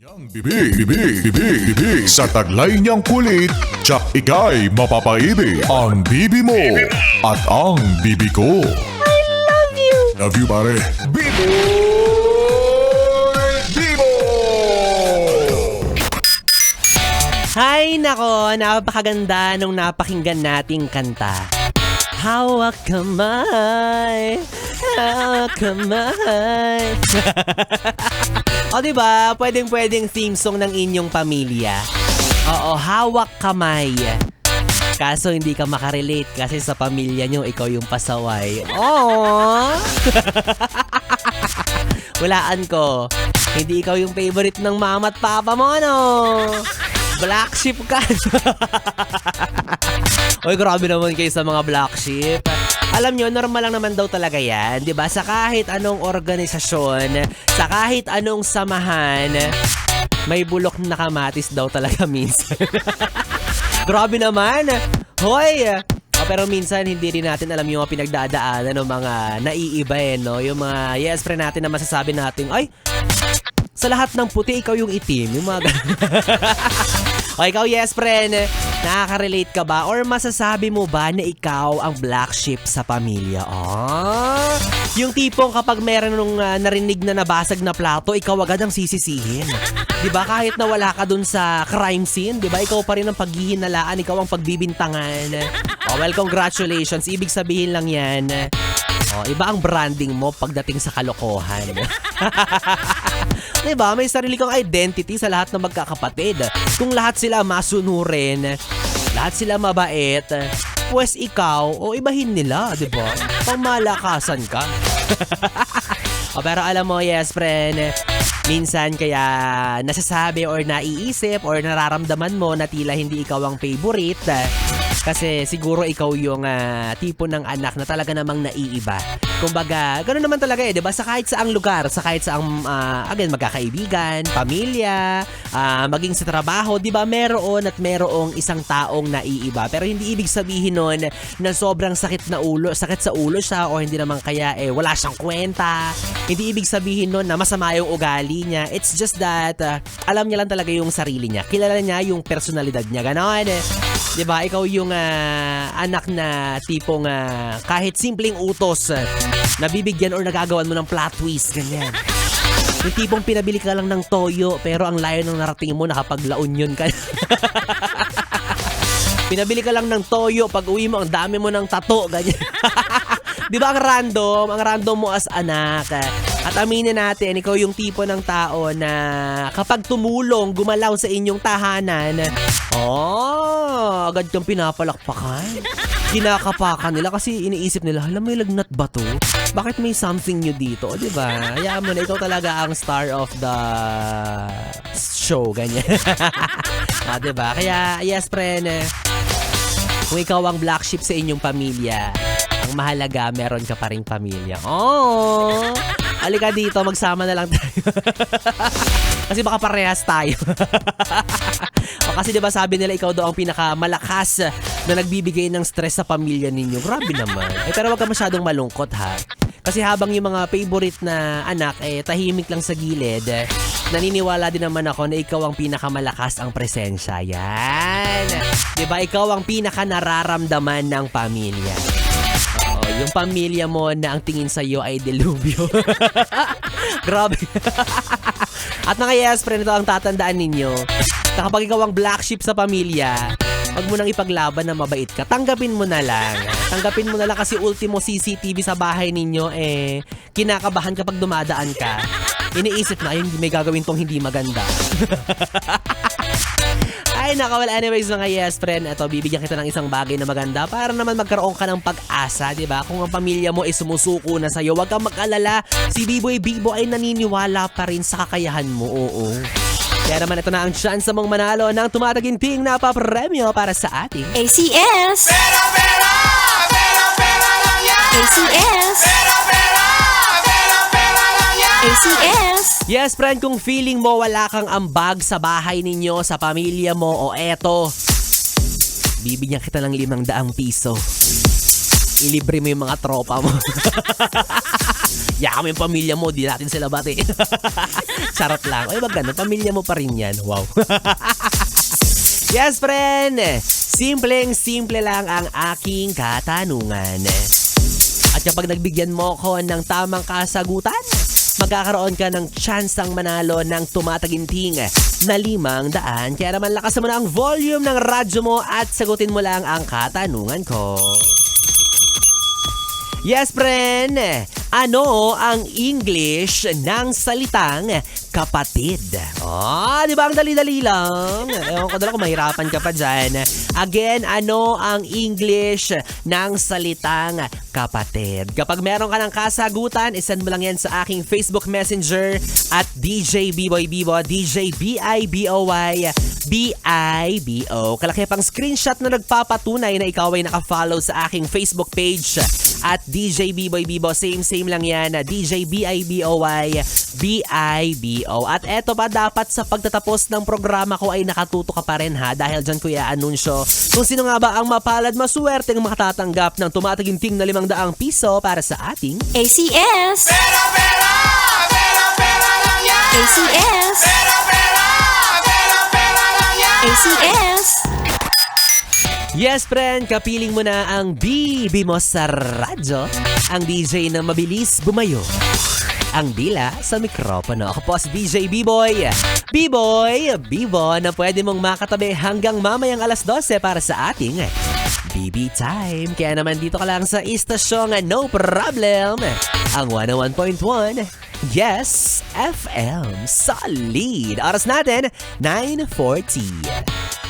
Ang bibig sa taglay niyang kulit, tsak ika'y mapapaibig. Ang bibi mo at ang bibi ko. I love you! Love you, pare. Bibo! Bibo! Hay nako, napakaganda nung napakinggan nating kanta. Hawak kamay, hawak kamay. O diba, pwedeng theme song ng inyong pamilya. Oo, hawak kamay. Kaso hindi ka makarelate kasi sa pamilya nyo, ikaw yung pasaway. Oh! Walaan ko. Hindi ikaw yung favorite ng mama at papa mo, no? Black sheep ka. Uy, grabe naman kayo sa mga black sheep. Alam nyo, normal lang naman daw talaga yan. Diba? Sa kahit anong organisasyon, sa kahit anong samahan, may bulok na kamatis daw talaga minsan. Grabe naman. Hoy! Pero minsan, hindi rin natin alam yung mga pinagdadaanan ng mga naiiba no? Yung mga yes friend natin na masasabi natin, ay, sa lahat ng puti, ikaw yung itim. Yung mga o ikaw, yes friend, nakaka-relate ka ba? Or masasabi mo ba na ikaw ang black sheep sa pamilya? Oh, yung tipong kapag meron nung narinig na nabasag na plato, ikaw agad ang sisisihin. Diba? Kahit na wala ka dun sa crime scene, diba? Ikaw pa rin ang paghihinalaan, ikaw ang pagbibintangan. Oh, well, congratulations. Ibig sabihin lang yan, iba ang branding mo pagdating sa kalokohan. Diba? May sarili kang identity sa lahat ng magkakapatid. Kung lahat sila masunurin, lahat sila mabait, pues ikaw, ibahin nila, diba? Pamalakasan ka. Pero alam mo, yes friend, minsan kaya nasasabi or naiisip or nararamdaman mo na tila hindi ikaw ang favorite kasi siguro ikaw yung tipo ng anak na talaga namang naiiba. Kumbaga, gano'n naman talaga diba? Sa kahit saang lugar, sa kahit saang, again, magkakaibigan, pamilya, maging sa trabaho, diba? Meron at merong isang taong naiiba. Pero hindi ibig sabihin nun na sobrang sakit sa ulo siya o hindi naman kaya wala siyang kwenta. Hindi ibig sabihin nun na masama yung ugali niya. It's just that, alam niya lang talaga yung sarili niya. Kilala niya yung personalidad niya. Ganon. Diba? Ikaw yung anak na tipong kahit simpleng utos, nabibigyan or nagagawan mo ng plot twist. Ganyan. Yung tipong pinabili ka lang ng toyo, pero ang layo ng narating mo nakapag-La Union ka. Pinabili ka lang ng toyo, pag uwi mo, ang dami mo ng tato. Ganyan. Di ba ang random mo as anak. At aminin natin, ikaw yung tipo ng tao na kapag tumulong, gumalaw sa inyong tahanan, agad kang pinapalakpakan. Kinakapakan nila kasi iniisip nila, alam, may lagnat ba to? Bakit may something new dito? Di ba? Hayaan mo na, ikaw talaga ang star of the show. Ganyan. Di ba? Kaya, yes friend, kung ikaw ang black sheep sa inyong pamilya, ang mahalaga, meron ka pa ring pamilya. Oh! Halika dito, magsama na lang tayo. Kasi baka parehas tayo. Kasi diba sabi nila ikaw daw ang pinakamalakas na nagbibigay ng stress sa pamilya ninyo. Grabe naman. Pero wag ka masyadong malungkot ha. Kasi habang yung mga favorite na anak tahimik lang sa gilid, naniniwala din naman ako na ikaw ang pinakamalakas ang presensya. Yan. Diba ikaw ang pinakanararamdaman ng pamilya. Yung pamilya mo na ang tingin sa iyo ay delubyo. Grabe. At mga yes friend, ito ang tatandaan ninyo. Na kapag ikaw ang black sheep sa pamilya, wag mo nang ipaglaban na mabait ka. Tanggapin mo na lang. Tanggapin mo na lang kasi ultimo CCTV sa bahay ninyo kinakabahan kapag dumadaan ka. Iniisip na, may gagawin tong hindi maganda. Ay, well, anyways mga yes friend, ito, bibigyan kita ng isang bagay na maganda para naman magkaroon ka ng pag-asa, diba? Kung ang pamilya mo ay sumusuko na sa'yo, huwag kang mag-alala. Si Biboy Bibo ay naniniwala pa rin sa kakayahan mo, oo. Kaya naman ito na ang chance mong manalo ng tumataginting na papremyo para sa ating ACS! Pera lang yan! ACS! Pera lang yan! ACS! Yes friend, kung feeling mo wala kang ambag sa bahay ninyo, sa pamilya mo, eto, bibigyan kita ng 500 piso. Ilibre mo yung mga tropa mo. Yaman yung pamilya mo, di natin sila bati. Charot lang. Ay, wag ganun, pamilya mo pa rin yan. Wow. Yes, friend. Simpleng-simple lang ang aking katanungan. At kapag nagbigyan mo ko ng tamang kasagutan, magkakaroon ka ng tsansang manalo ng tumataginting na 500. Kaya naman lakasan mo na ang volume ng radyo mo at sagutin mo lang ang katanungan ko. Yes, friend. Ano ang English ng salitang kapatid? Di ba ang dali-dali lang? Ewan ko na lang kung mahirapan ka pa dyan. Again, ano ang English ng salitang kapatid? Kapag meron ka ng kasagutan, isend mo lang yan sa aking Facebook Messenger at DJ Biboy Bibo, DJ B-I-B-O-Y B-I-B-O. Kalaki pang screenshot na nagpapatunay na ikaw ay nakafollow sa aking Facebook page at DJ Biboy Bibo. Same lang yan. DJ B-I-B-O-Y B-I-B-O. At eto pa, dapat sa pagtatapos ng programa ko ay nakatuto ka pa rin ha. Dahil dyan ko i-anunsyo kung sino nga ba ang mapalad maswerteng makatatanggap ng tumataginting na 500 piso para sa ating ACS. Pera, pera, pera, pera lang yan. ACS. Pera, pera, pera, pera lang yan. ACS. Yes, friend, kapiling mo na ang bibi mo sa radyo, ang DJ na mabilis bumayo, ang dila sa mikropono. Ako po si DJ B-Boy. B-Boy, Bibo na pwede mong makatabi hanggang mamayang alas 12 para sa ating BB Time. Kaya naman dito ka lang sa istasyong No Problem, ang 101.1 Yes FM Solid. Oras natin, 9:40.